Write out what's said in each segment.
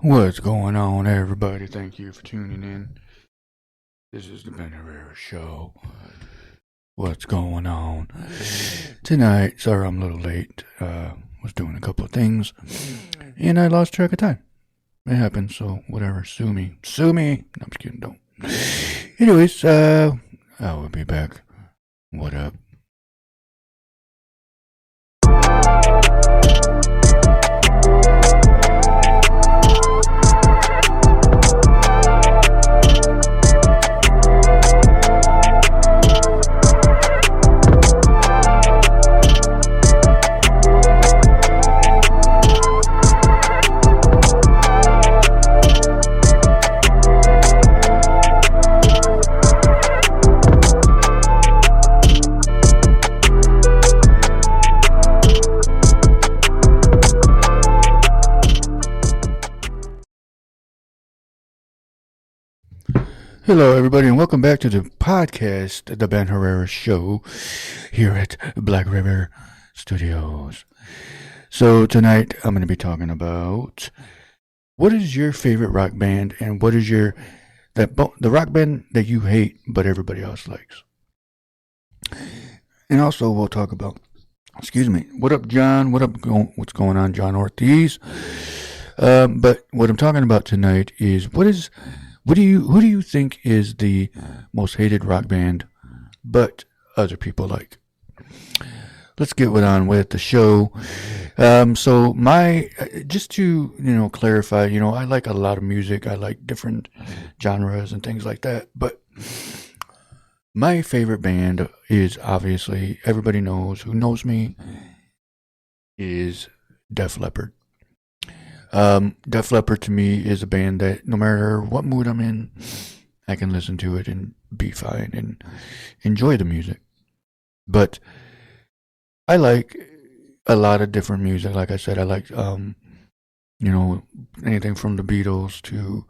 What's going on, everybody? Thank you for tuning in. This is the Ben Herrera Show. What's going on tonight? Sorry, I'm a little late. Was doing a couple of things, and I lost track of time. It happens, so whatever. Sue me. No, I'm just kidding. Don't. Anyways, I will be back. What up? Hello, everybody, and welcome back to the podcast, The Ben Herrera Show, here at Black River Studios. So tonight, I'm going to be talking about what is your favorite rock band, and what is the rock band that you hate but everybody else likes. And also, we'll talk about, what up, John? What's going on, John Ortiz? But what I'm talking about tonight is who do you think is the most hated rock band, but other people like? Let's get on with the show. Just to clarify, I like a lot of music. I like different genres and things like that. But my favorite band is, obviously, everybody knows, who knows me, is Def Leppard. Def Leppard to me is a band that no matter what mood I'm in, I can listen to it and be fine and enjoy the music. But I like a lot of different music. Like I said, I like, anything from the Beatles to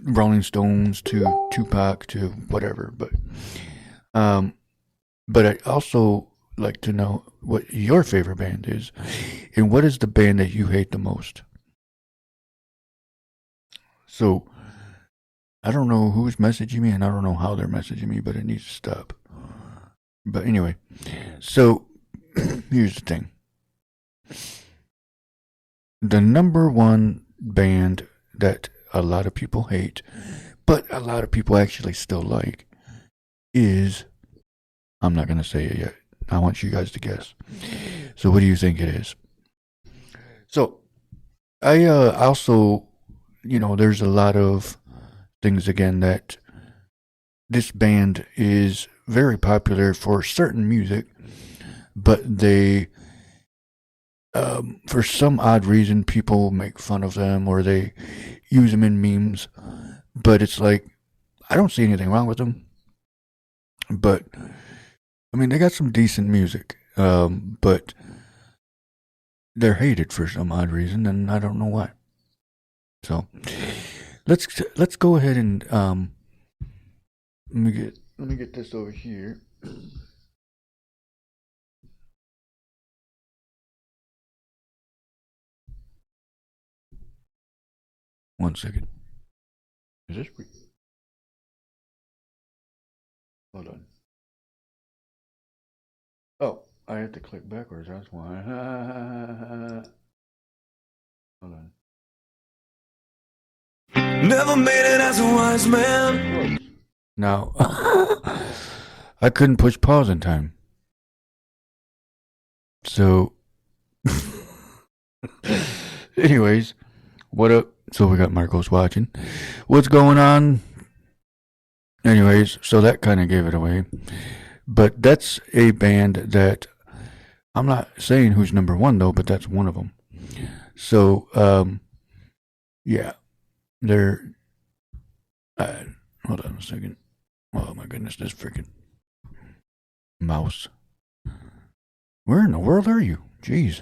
Rolling Stones to Tupac to whatever. But I also like to know what your favorite band is, and what is the band that you hate the most. So I don't know who's messaging me, and I don't know how they're messaging me, but it needs to stop. But anyway, so here's the thing. The number one band that a lot of people hate, but a lot of people actually still like, is, I'm not going to say it yet. I want you guys to guess. So what do you think it is? So I also, there's a lot of things again that this band is very popular for certain music, but they, for some odd reason, people make fun of them or they use them in memes. But it's like, I don't see anything wrong with them. But I mean, they got some decent music, but they're hated for some odd reason, and I don't know why. So let's go ahead and let me get this over here. One second. Is this? Hold on. Oh, I had to click backwards, that's why. Hold on. Never made it as a wise man. Now, I couldn't push pause in time. So, anyways, what up? So we got Marcos watching. What's going on? Anyways, so that kind of gave it away. But that's a band that, I'm not saying who's number one though, but that's one of them. So, yeah, they're, hold on a second. Oh my goodness, this freaking mouse. Where in the world are you? Jeez.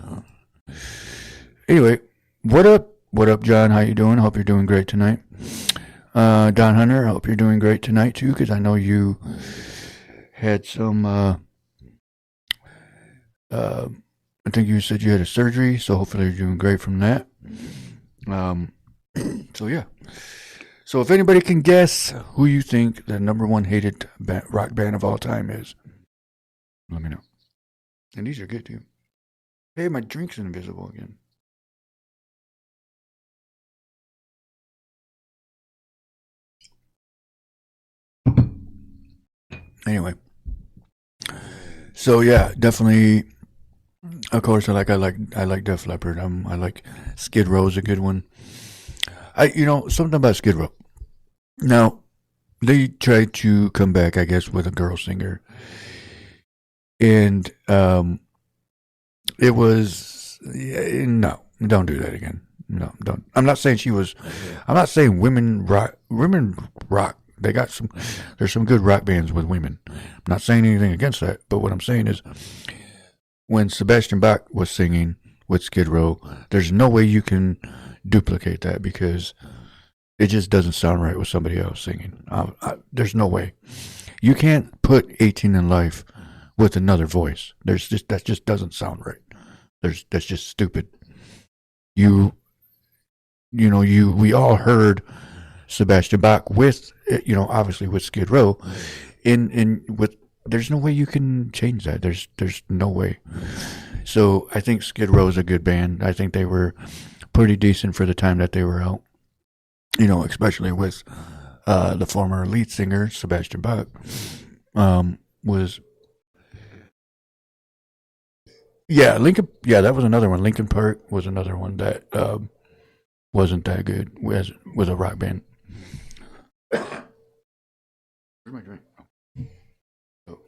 Anyway, what up? What up, John? How you doing? Hope you're doing great tonight. Don Hunter, I hope you're doing great tonight too, because I know you had some, I think you said you had a surgery, so hopefully you're doing great from that. Um, so yeah. So if anybody can guess who you think the number one hated rock band of all time is, let me know. And these are good too. Hey, my drink's invisible again. Anyway, so yeah, definitely. Of course, I like Def Leppard. I like Skid Row's a good one. Something about Skid Row. Now they tried to come back, I guess, with a girl singer, and it was no, don't do that again. No, don't. I'm not saying she was. I'm not saying women rock. Women rock. They got some. There's some good rock bands with women. I'm not saying anything against that. But what I'm saying is, when Sebastian Bach was singing with Skid Row, there's no way you can duplicate that because it just doesn't sound right with somebody else singing. There's no way. You can't put 18 in Life with another voice. That just doesn't sound right. That's just stupid. We all heard Sebastian Bach with, obviously with Skid Row, there's no way you can change that. There's no way. So I think Skid Row is a good band. I think they were pretty decent for the time that they were out. Especially with the former lead singer Sebastian Bach was. Yeah, Lincoln. Yeah, that was another one. Lincoln Park was another one that wasn't that good with a rock band. Where's my drink? Oh.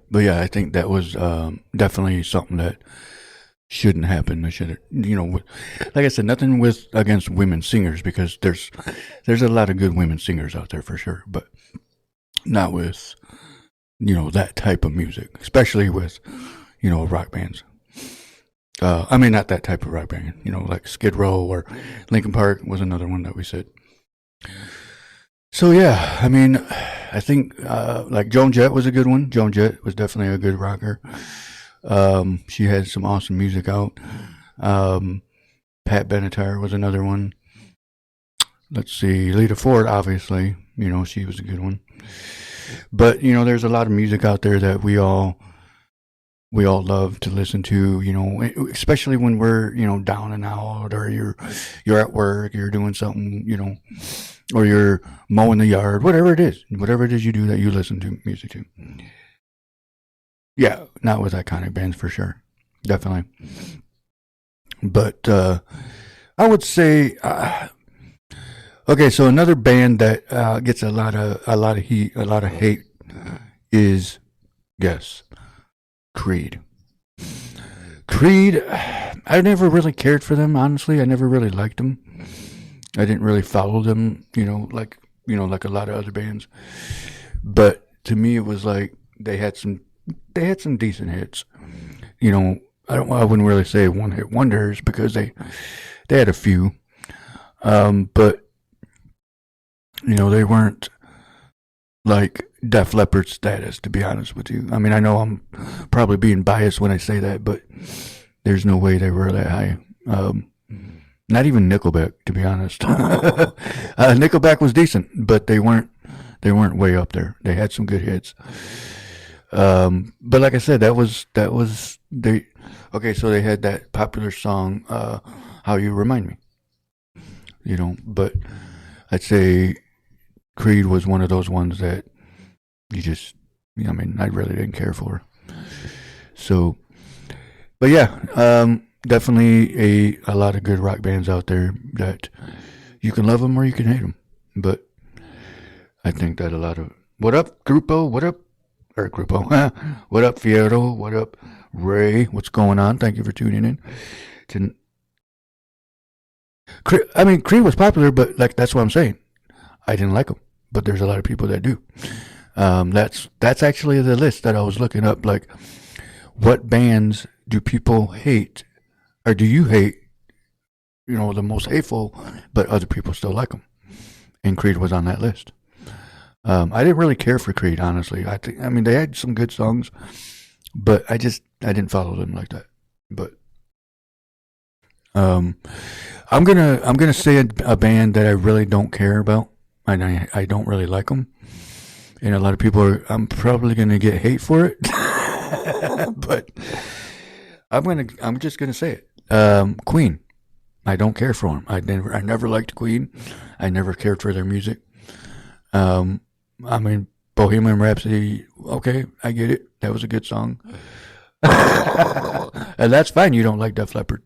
But yeah, I think that was definitely something that shouldn't happen. It should, like I said, nothing against women singers because there's a lot of good women singers out there for sure, but not with that type of music, especially with rock bands. Not that type of rock band, like Skid Row or Linkin Park was another one that we said. So yeah, I think like Joan Jett was a good one. Joan Jett was definitely a good rocker. She had some awesome music out. Pat Benatar was another one. Let's see, Lita Ford, obviously, she was a good one. But there's a lot of music out there that we all love to listen to. Especially when we're down and out, or you're at work, you're doing something, or you're mowing the yard, whatever it is you do that you listen to music to. Yeah, not with iconic bands for sure, definitely. But I would say, okay, so another band that gets a lot of heat, a lot of hate is, guess, Creed. Creed, I never really cared for them, honestly. I never really liked them. I didn't really follow them, like a lot of other bands. But to me, it was like they had some decent hits. I wouldn't really say one hit wonders because they had a few. But they weren't like Def Leppard status, to be honest with you. I know I'm probably being biased when I say that, but there's no way they were that high. Not even Nickelback, to be honest. Nickelback was decent, but they weren't way up there. They had some good hits. But like I said, that was they. Okay, so they had that popular song, "How You Remind Me." But I'd say Creed was one of those ones that you just, I really didn't care for. So, but yeah, definitely a lot of good rock bands out there that you can love them or you can hate them. But I think that a lot of, what up, Grupo? What up? Or Grupo. What up, Fierro? What up, Ray? What's going on? Thank you for tuning in. Creed was popular, but that's what I'm saying. I didn't like them, but there's a lot of people that do. That's actually the list that I was looking up. Like, what bands do people hate, or do you hate? The most hateful, but other people still like them. And Creed was on that list. I didn't really care for Creed, honestly. They had some good songs, but I didn't follow them like that. But um, I'm gonna say a band that I really don't care about, and I don't really like them, and a lot of people are. I'm probably gonna get hate for it, but I'm just gonna say it. Queen. I don't care for them. I never liked Queen. I never cared for their music. I mean, Bohemian Rhapsody. Okay, I get it. That was a good song, and that's fine. You don't like Def Leppard,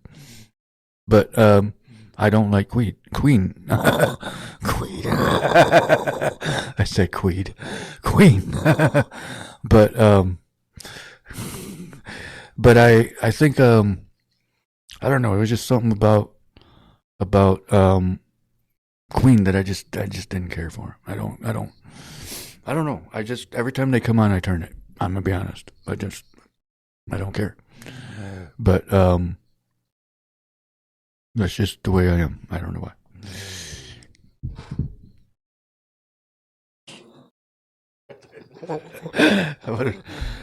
but I don't like Queen. Queen. I said Queen. Queen. but I think I don't know. It was just something about Queen that I just didn't care for. I don't know. I just every time they come on, I turn it. I'm gonna be honest. I don't care. But that's just the way I am. I don't know why.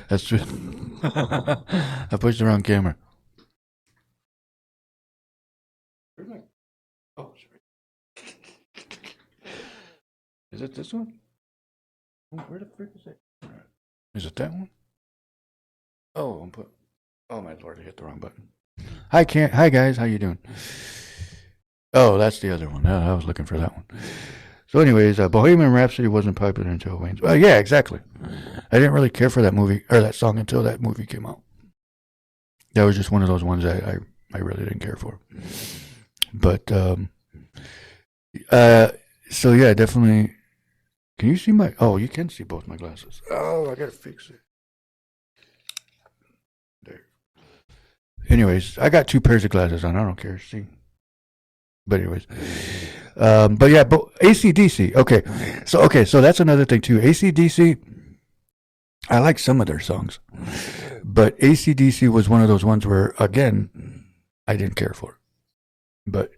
That's true. I pushed the wrong camera. Oh, sorry. Is it this one? Where the frick is it? Is it that one? Oh, oh my lord! I hit the wrong button. Hi, Hi guys. How you doing? Oh, that's the other one. I was looking for that one. So, anyways, Bohemian Rhapsody wasn't popular until Wayne's. Well, yeah, exactly. I didn't really care for that movie or that song until that movie came out. That was just one of those ones I really didn't care for. But so yeah, definitely. Can you see my? Oh, you can see both my glasses. Oh, I gotta fix it. There. Anyways, I got two pairs of glasses on. I don't care. See. But anyways, but yeah, but AC/DC. Okay, so that's another thing too. AC/DC. I like some of their songs, but AC/DC was one of those ones where again, I didn't care for. But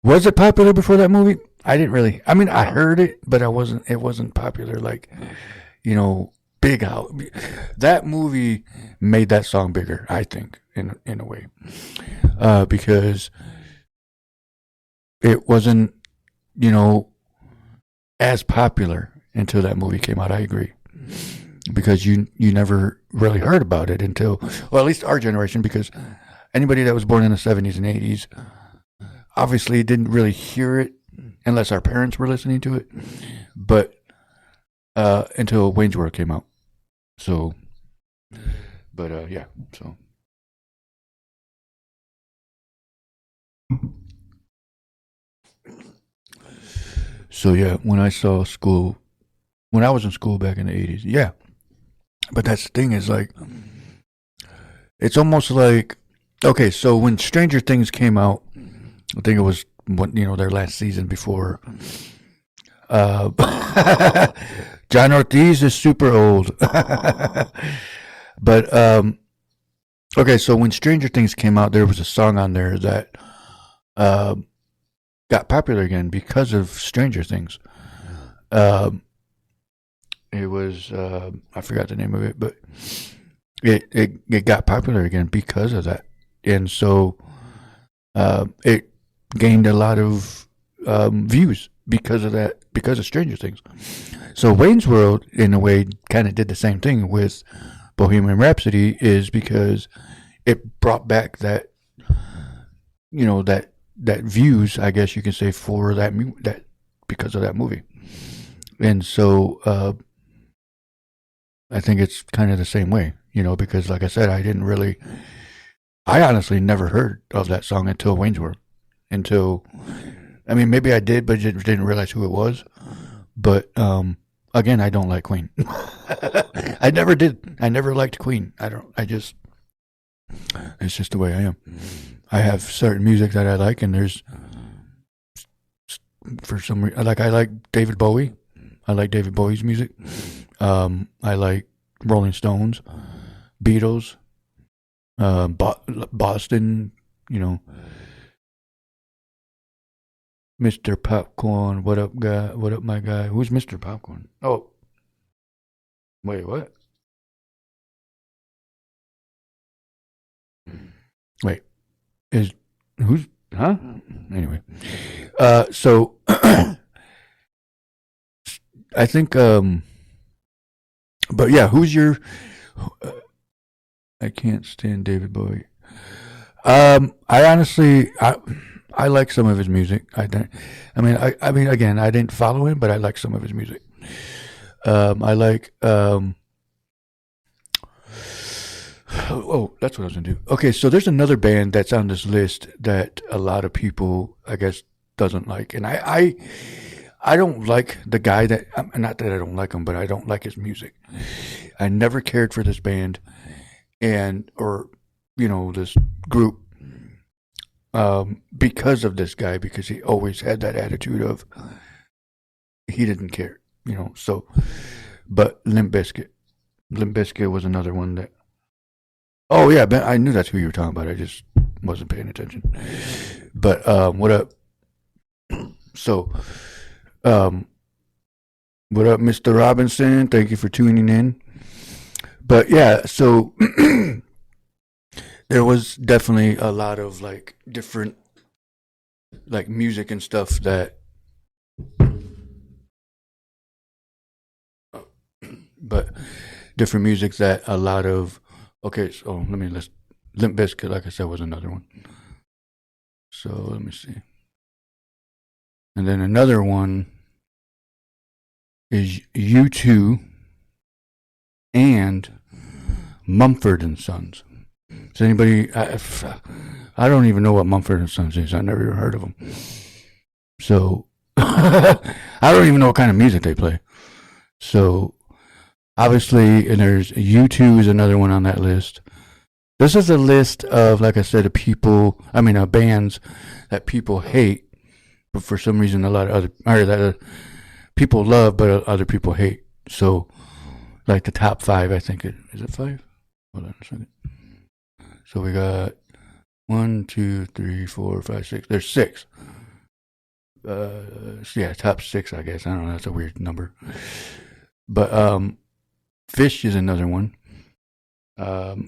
was it popular before that movie? I didn't really. I mean, I heard it, but it wasn't popular like, big out. That movie made that song bigger, I think, in a way, because it wasn't, as popular until that movie came out. I agree, because you never really heard about it until, well, at least our generation, because anybody that was born in the 70s and 80s obviously didn't really hear it unless our parents were listening to it, but until Wayne's World came out. So, but yeah, so. So yeah, when I was in school back in the 80s, yeah. But that's the thing is like, it's almost like, okay, so when Stranger Things came out, I think it was their last season before. John Ortiz is super old. But okay, so when Stranger Things came out, there was a song on there that got popular again because of Stranger Things. It was I forgot the name of it, but it got popular again because of that, and so it gained a lot of views because of that, because of Stranger Things. So Wayne's World, in a way, kind of did the same thing with Bohemian Rhapsody, is because it brought back that, that views, I guess you can say, for that because of that movie. And so I think it's kind of the same way, because like I said, I honestly never heard of that song until Wayne's World. I mean, maybe I did, but just didn't realize who it was. But again, I don't like Queen. I never did. I never liked Queen. It's just the way I am. I have certain music that I like, and there's, for some reason, I like David Bowie. I like David Bowie's music. I like Rolling Stones, Beatles, Boston, Mr. Popcorn, what up, guy? What up, my guy? Who's Mr. Popcorn? Oh, wait, what? Wait, is who's huh? Anyway, so I think but yeah, who's your? I can't stand David Bowie. I honestly, I like some of his music. I mean, again, I didn't follow him, but I like some of his music. I like. Oh, that's what I was gonna do. Okay, so there's another band that's on this list that a lot of people, I guess, doesn't like, and I don't like the guy that. Not that I don't like him, but I don't like his music. I never cared for this band, or this group, because of this guy, because he always had that attitude of he didn't care, So, but Limp Bizkit was another one that. Oh yeah, Ben, I knew that's who you were talking about. I just wasn't paying attention. But what up? So, what up, Mr. Robinson? Thank you for tuning in. But yeah, so there was definitely a lot of like different like music and stuff that. But different music that a lot of. Okay, so let's Limp Bizkit, like I said, was another one. So let me see. And then another one is U2 and Mumford and Sons. Does anybody? I don't even know what Mumford and Sons is. I never even heard of them. So I don't even know what kind of music they play. So. Obviously, and there's U2 is another one on that list. This is a list of, like I said, bands that people hate, but for some reason a lot of that people love, but other people hate. So, like the top 5, I think is it 5? Hold on a second. So we got 1, 2, 3, 4, 5, 6. There's 6. Yeah, top 6, I guess. I don't know. That's a weird number, but Fish is another one.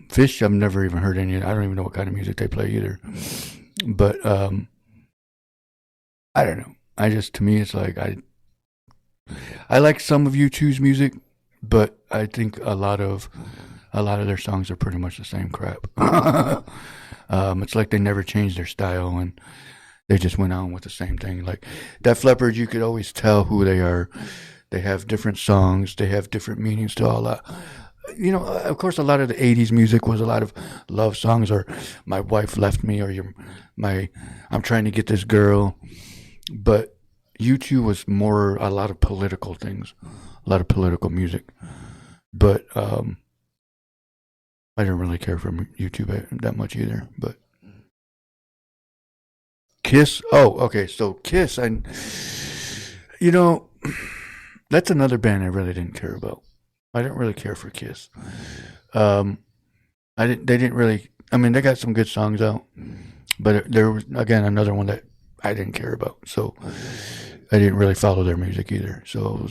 Fish, I've never even heard any. I don't even know what kind of music they play either. But I don't know. To me, it's like I like some of U2's music, but I think a lot of their songs are pretty much the same crap. It's like they never changed their style and they just went on with the same thing. Like Def Leppard, you could always tell who they are. They have different songs. They have different meanings to all that. Of course, a lot of the 80s music was a lot of love songs or my wife left me or I'm trying to get this girl. But U2 was more a lot of political things, a lot of political music. But I didn't really care for U2 that much either. But Kiss. Oh, okay. So Kiss, that's another band I really didn't care about. I didn't really care for Kiss. They didn't really. I mean, they got some good songs out, but there was again another one that I didn't care about. So I didn't really follow their music either. So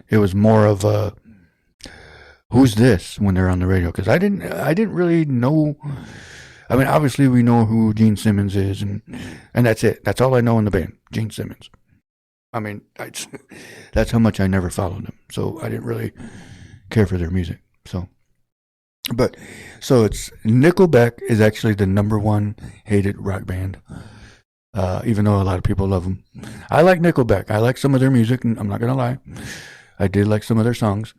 it was more of a who's this when they're on the radio, because I didn't really know. I mean, obviously we know who Gene Simmons is, and that's it. That's all I know in the band, Gene Simmons. I mean, that's how much I never followed them. So I didn't really care for their music. So it's Nickelback is actually the number 1 hated rock band, even though a lot of people love them. I like Nickelback. I like some of their music, and I'm not going to lie. I did like some of their songs.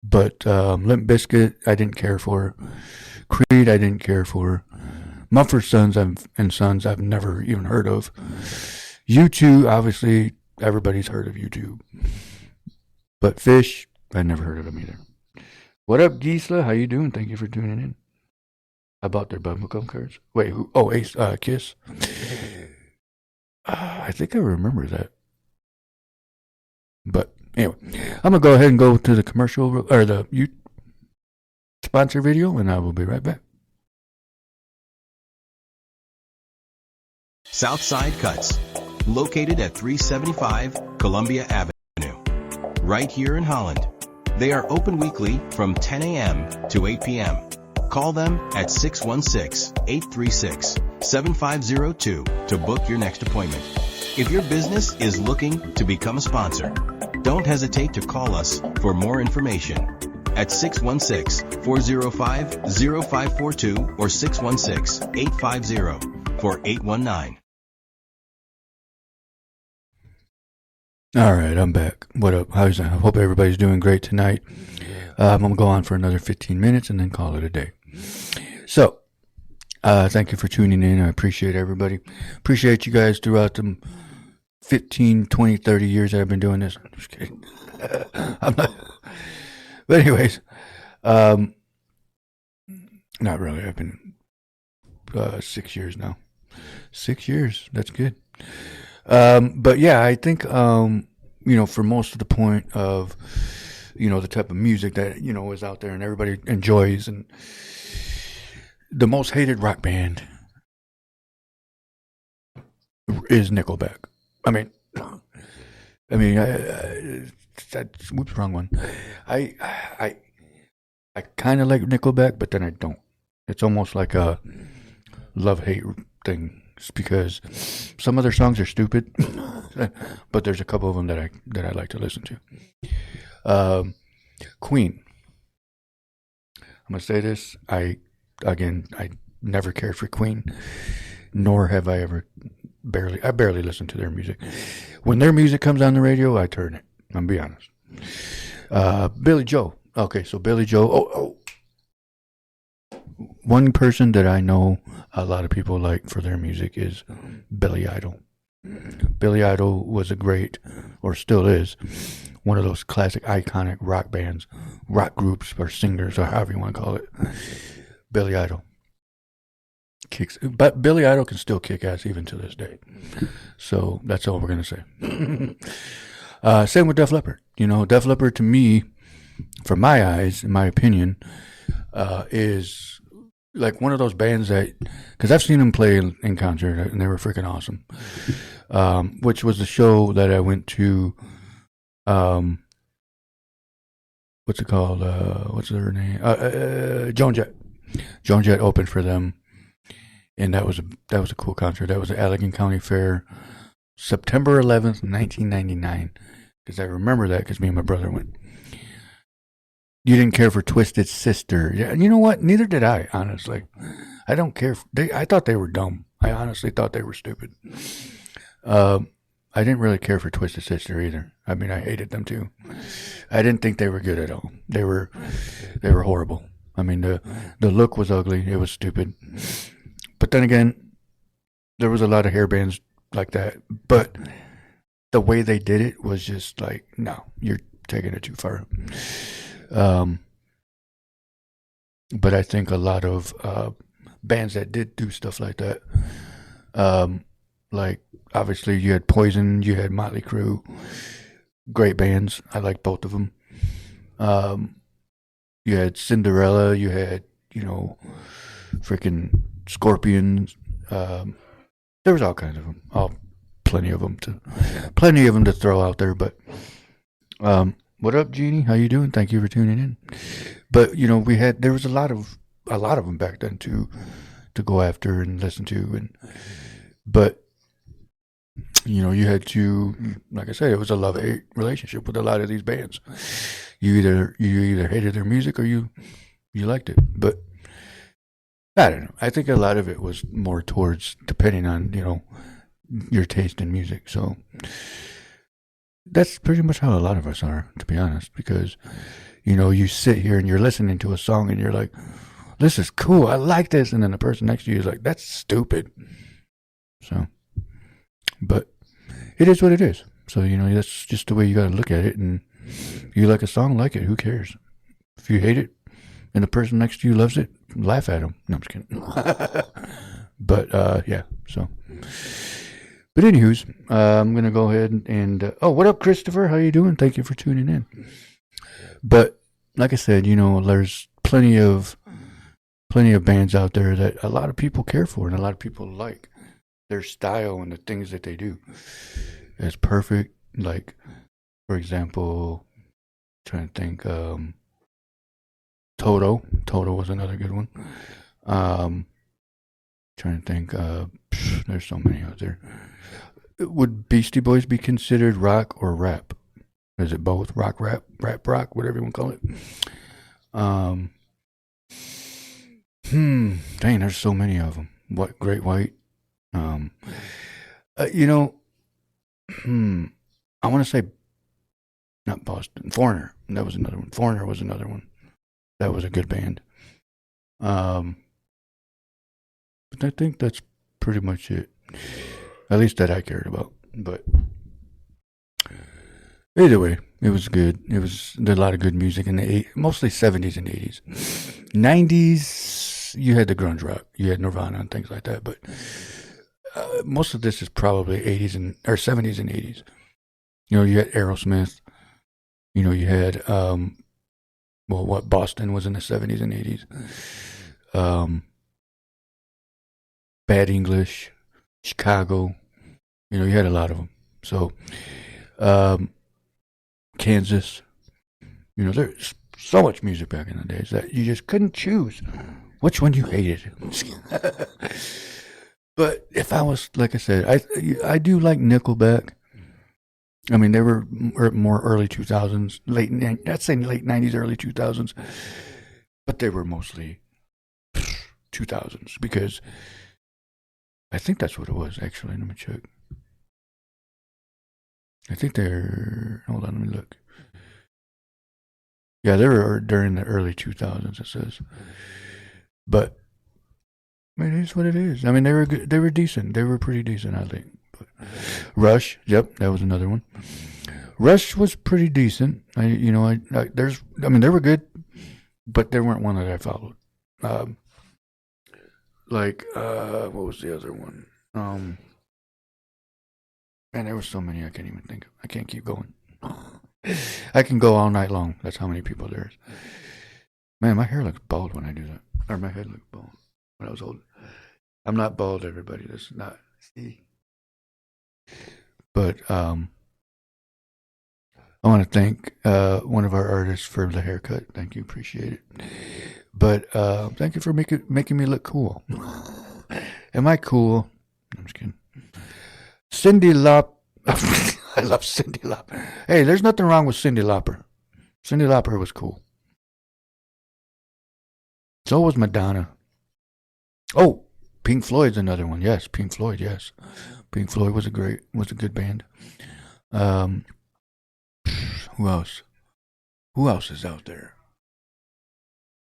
But Limp Bizkit, I didn't care for. Creed, I didn't care for. Mumford Sons and Sons, I've never even heard of. U2, obviously, everybody's heard of U2. But Fish, I never heard of them either. What up, Gisela? How you doing? Thank you for tuning in. I bought their bubblegum cards. Wait, who? Oh, Ace, Kiss. I think I remember that. But anyway, I'm going to go ahead and go to the commercial, or the sponsor video, and I will be right back. Southside Cuts, located at 375 Columbia Avenue, right here in Holland. They are open weekly from 10 a.m. to 8 p.m. Call them at 616-836-7502 to book your next appointment. If your business is looking to become a sponsor, don't hesitate to call us for more information at 616-405-0542 or 616-850-4819. All right, I'm back. What up? How's that? I hope everybody's doing great tonight. I'm going to go on for another 15 minutes and then call it a day. So, thank you for tuning in. I appreciate everybody. Appreciate you guys throughout the 15, 20, 30 years that I've been doing this. I'm just kidding. I'm not. But anyways, not really. I've been 6 years now. 6 years. That's good. But yeah, I think, for most of the point of, the type of music that, is out there and everybody enjoys, and the most hated rock band is Nickelback. Whoops, wrong one. I kind of like Nickelback, but then I don't. It's almost like a love-hate thing. Because some of their songs are stupid, but there's a couple of them that I like to listen to. Queen. I'm gonna say this. I never cared for Queen, nor have I ever barely listened to their music. When their music comes on the radio, I turn it. I'm gonna be honest. Billy Joe. Okay, so Billy Joe. One person that I know a lot of people like for their music is Billy Idol. Billy Idol was a great, or still is, one of those classic iconic rock bands, rock groups, or singers, or however you want to call it. Billy Idol. But Billy Idol can still kick ass even to this day. So that's all we're going to say. Same with Def Leppard. Def Leppard to me, from my eyes, in my opinion, is like one of those bands that, because I've seen them play in concert and they were freaking awesome. Which was the show that I went to. What's it called? What's their name? Joan Jett. Joan Jett opened for them, and that was a cool concert. That was at Allegan County Fair, September 11th, 1999. Because I remember that because me and my brother went. You didn't care for Twisted Sister. Yeah, and you know what? Neither did I, honestly. I don't care. I thought they were dumb. I honestly thought they were stupid. I didn't really care for Twisted Sister either. I hated them too. I didn't think they were good at all. They were horrible. The look was ugly. It was stupid. But then again, there was a lot of hair bands like that. But the way they did it was just like, no, you're taking it too far. But I think a lot of bands that did do stuff like that, like obviously you had Poison, you had Motley Crue, great bands. I like both of them. You had Cinderella, you had freaking Scorpions. There was all kinds of them, plenty of them to throw out there. But what up, Jeannie? How you doing? Thank you for tuning in. But there was a lot of them back then to go after and listen to, but you had to, like I said, it was a love-hate relationship with a lot of these bands. You either hated their music or you liked it. But I don't know. I think a lot of it was more towards depending on your taste in music. So that's pretty much how a lot of us are, to be honest, because, you sit here and you're listening to a song and you're like, this is cool, I like this. And then the person next to you is like, that's stupid. So, but it is what it is. So, that's just the way you got to look at it. And if you like a song, like it. Who cares? If you hate it and the person next to you loves it, laugh at them. No, I'm just kidding. But, yeah, so. But anywho's, I'm going to go ahead and, what up, Christopher? How you doing? Thank you for tuning in. But like I said, there's plenty of bands out there that a lot of people care for and a lot of people like. Their style and the things that they do is perfect. Like, for example, trying to think, Toto. Toto was another good one. Trying to think. There's so many out there. Would Beastie Boys be considered rock or rap? Is it both? Rock, rap, rock, whatever you want to call it. Dang, there's so many of them. What Great White? You know, I want to say not Boston. Foreigner. That was another one. Foreigner was another one. That was a good band. But I think that's pretty much it. At least that I cared about. But either way, it was good. There's a lot of good music in the mostly 70s and 80s. 90s, you had the grunge rock. You had Nirvana and things like that. But most of this is probably 80s or 70s and 80s. You know, you had Aerosmith. You know, you had Boston was in the 70s and 80s. Bad English, Chicago. You know, you had a lot of them. So, Kansas. You know, there's so much music back in the days that you just couldn't choose which one you hated. But if I was, like I said, I do like Nickelback. I mean, they were more early 2000s, I'd say late 90s, early 2000s. But they were mostly 2000s because I think that's what it was, actually. Let me check. I think hold on, let me look. Yeah, they were during the early 2000s, it says. But, I mean, it is what it is. I mean, they were good, they were decent. They were pretty decent, I think. But Rush, yep, that was another one. Rush was pretty decent. They were good, but they weren't one that I followed. What was the other one? Man, there were so many I can't even think of. I can't keep going. I can go all night long. That's how many people there is. Man, my hair looks bald when I do that. Or my head looked bald when I was older. I'm not bald, everybody. That's not. See? But I want to thank one of our artists for the haircut. Thank you. Appreciate it. But thank you for making me look cool. Am I cool? I'm just kidding. Cyndi Lauper. I love Cyndi Lauper. Hey, there's nothing wrong with Cyndi Lauper. Cyndi Lauper was cool. So was Madonna. Oh, Pink Floyd's another one. Yes, Pink Floyd. Yes, Pink Floyd was a good band. Who else? Who else is out there?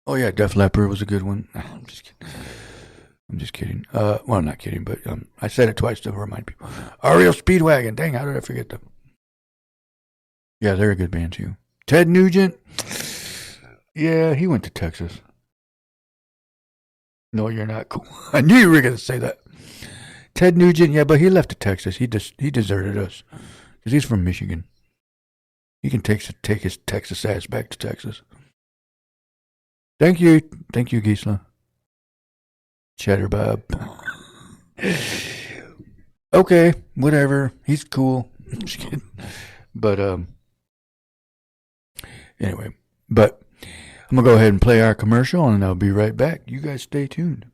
Oh yeah, Def Leppard was a good one. I'm just kidding. Well, not kidding, but I said it twice to remind people. REO Speedwagon. Dang, how did I forget them? Yeah, they're a good band too. Ted Nugent. Yeah, he went to Texas. No, you're not cool. I knew you were going to say that. Ted Nugent, yeah, but he left to Texas. He deserted us because he's from Michigan. He can take his Texas ass back to Texas. Thank you, Gisela. Cheddar Bob. Okay, whatever. He's cool. I'm just kidding. But anyway, I'm going to go ahead and play our commercial, and I'll be right back. You guys stay tuned.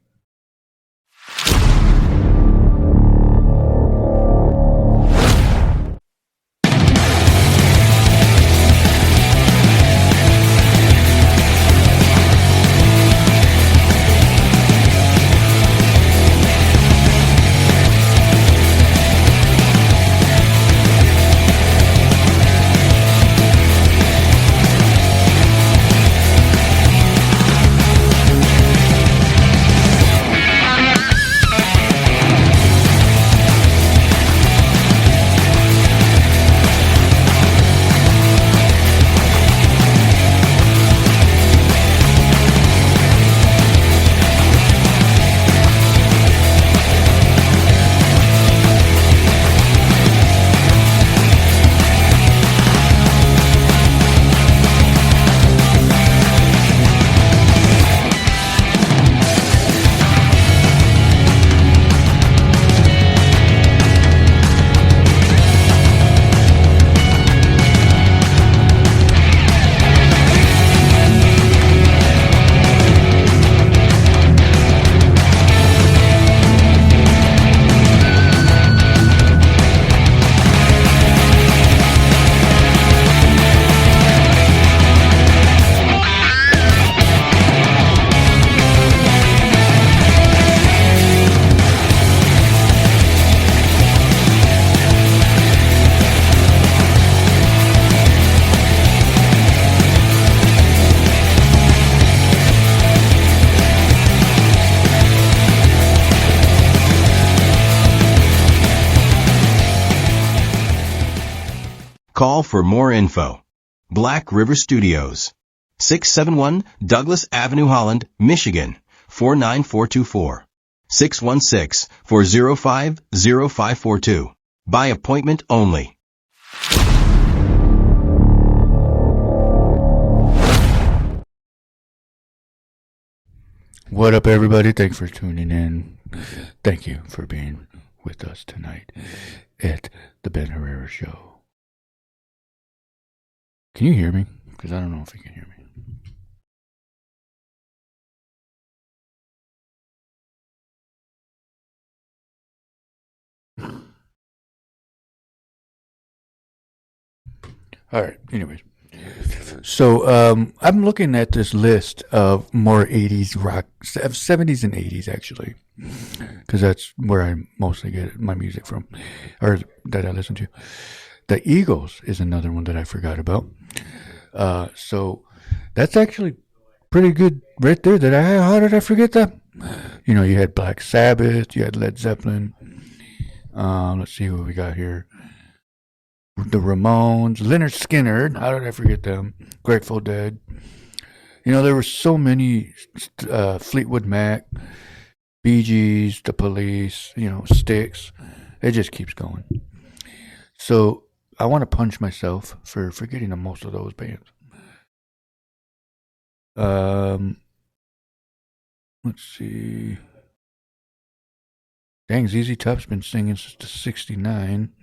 Call for more info. Black River Studios, 671 Douglas Avenue, Holland, Michigan, 49424. 616-405-0542. By appointment only. What up, everybody? Thanks for tuning in. Thank you for being with us tonight at the Ben Herrera Show. Can you hear me? Because I don't know if you can hear me. All right. Anyways, so I'm looking at this list of more 80s rock, 70s and 80s actually, because that's where I mostly get my music from, or that I listen to. The Eagles is another one that I forgot about. So that's actually pretty good right there. How did I forget that? You know, you had Black Sabbath, you had Led Zeppelin. Let's see what we got here. The Ramones, Lynyrd Skynyrd. How did I forget them? Grateful Dead. You know, there were so many. Fleetwood Mac, Bee Gees, The Police. You know, Styx. It just keeps going. So I want to punch myself for forgetting most of those bands. Let's see. Dang, ZZ Top's been singing since the '69.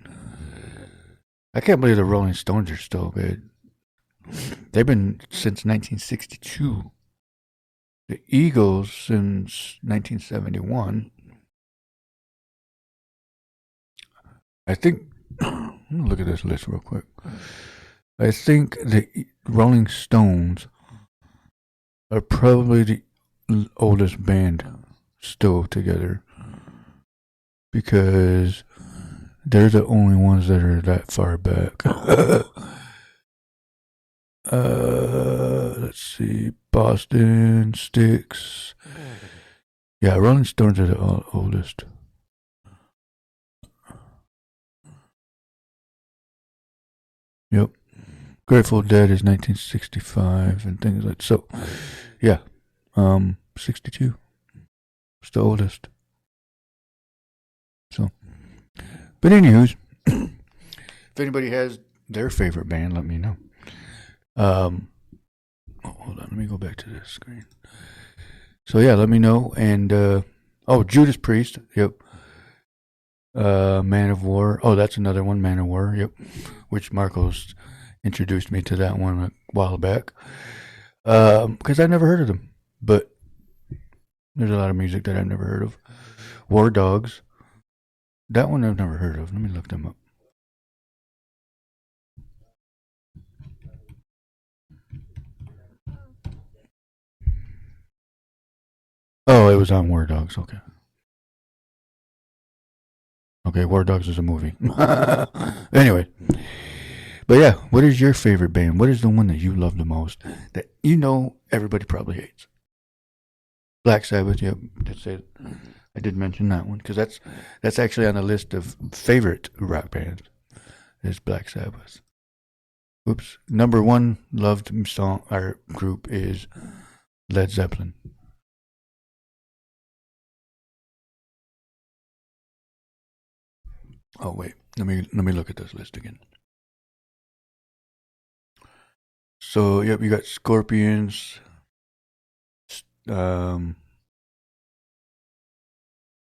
I can't believe the Rolling Stones are still good. They've been since 1962. The Eagles since 1971. I think, I'm going to look at this list real quick. I think the Rolling Stones are probably the oldest band still together, because they're the only ones that are that far back. Let's see. Boston, Styx. Yeah, Rolling Stones are the oldest. Yep. Grateful Dead is 1965 and things like that. So, yeah. 62. It's the oldest. So. But anywho's, if anybody has their favorite band, let me know. Hold on, let me go back to this screen. So yeah, let me know. And Judas Priest, yep. Man of War. Oh, that's another one, Man of War, yep. Which Marcos introduced me to that one a while back. Because I never heard of them, but there's a lot of music that I've never heard of. War Dogs. That one I've never heard of. Let me look them up. Oh, it was on War Dogs. Okay. Okay, War Dogs is a movie. Anyway. But yeah, what is your favorite band? What is the one that you love the most that you know everybody probably hates? Black Sabbath, yep. That's it. I did mention that one because that's actually on the list of favorite rock bands. Is Black Sabbath. Oops. Number one loved song or group is Led Zeppelin. Oh wait, let me look at this list again. So yep, you got Scorpions.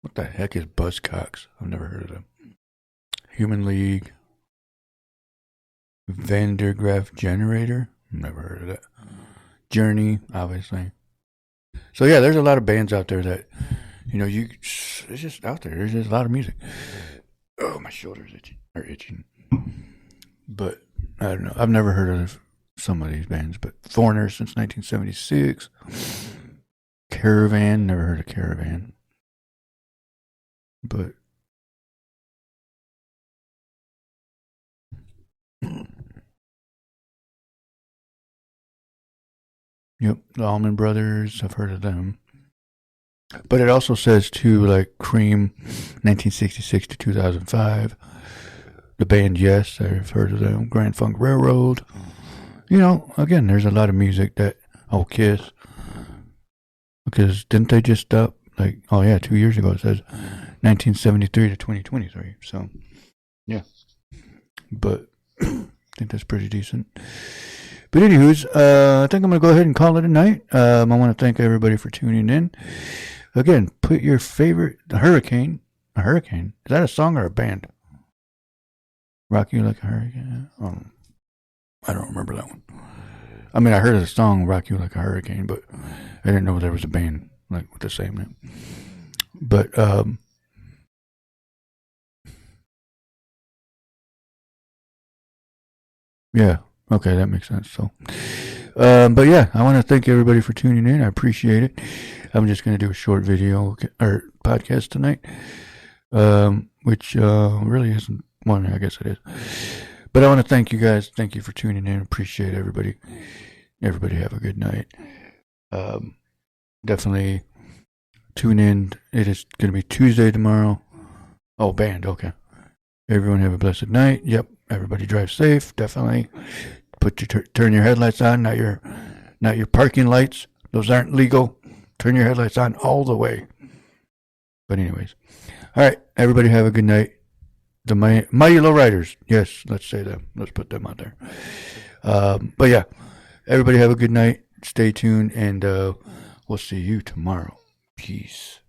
What the heck is Buzzcocks? I've never heard of them. Human League. Vandergraaf Generator. Never heard of that. Journey, obviously. So yeah, there's a lot of bands out there that, you know, it's just out there. There's just a lot of music. Oh, my shoulders are itching. But I don't know. I've never heard of some of these bands, but Foreigner since 1976. Caravan, never heard of Caravan. But yep, the Allman Brothers, I've heard of them. But it also says too, like Cream, 1966 to 2005. The band, yes, I've heard of them. Grand Funk Railroad. Again, there's a lot of music that, Kiss. Because didn't they just stop, 2 years ago, it says 1973 to 2023. So, yeah. But I think that's pretty decent. But anywho's, I think I'm going to go ahead and call it a night. I want to thank everybody for tuning in. Again, put your favorite, A Hurricane. Is that a song or a band? Rock You Like a Hurricane? I don't remember that one. I mean, I heard of the song Rock You Like a Hurricane, but I didn't know there was a band with the same name. But, yeah. Okay, that makes sense. So, but yeah, I want to thank everybody for tuning in. I appreciate it. I'm just going to do a short video or podcast tonight, which really isn't one. I guess it is. But I want to thank you guys. Thank you for tuning in. Appreciate everybody. Everybody have a good night. Definitely tune in. It is going to be Tuesday tomorrow. Oh, band. Okay. Everyone have a blessed night. Yep. Everybody drive safe. Definitely. Turn your headlights on, not your parking lights. Those aren't legal. Turn your headlights on all the way. But anyways, all right. Everybody have a good night. The Mighty Lowriders. Yes, let's say them. Let's put them out there. But yeah, everybody have a good night. Stay tuned, and we'll see you tomorrow. Peace.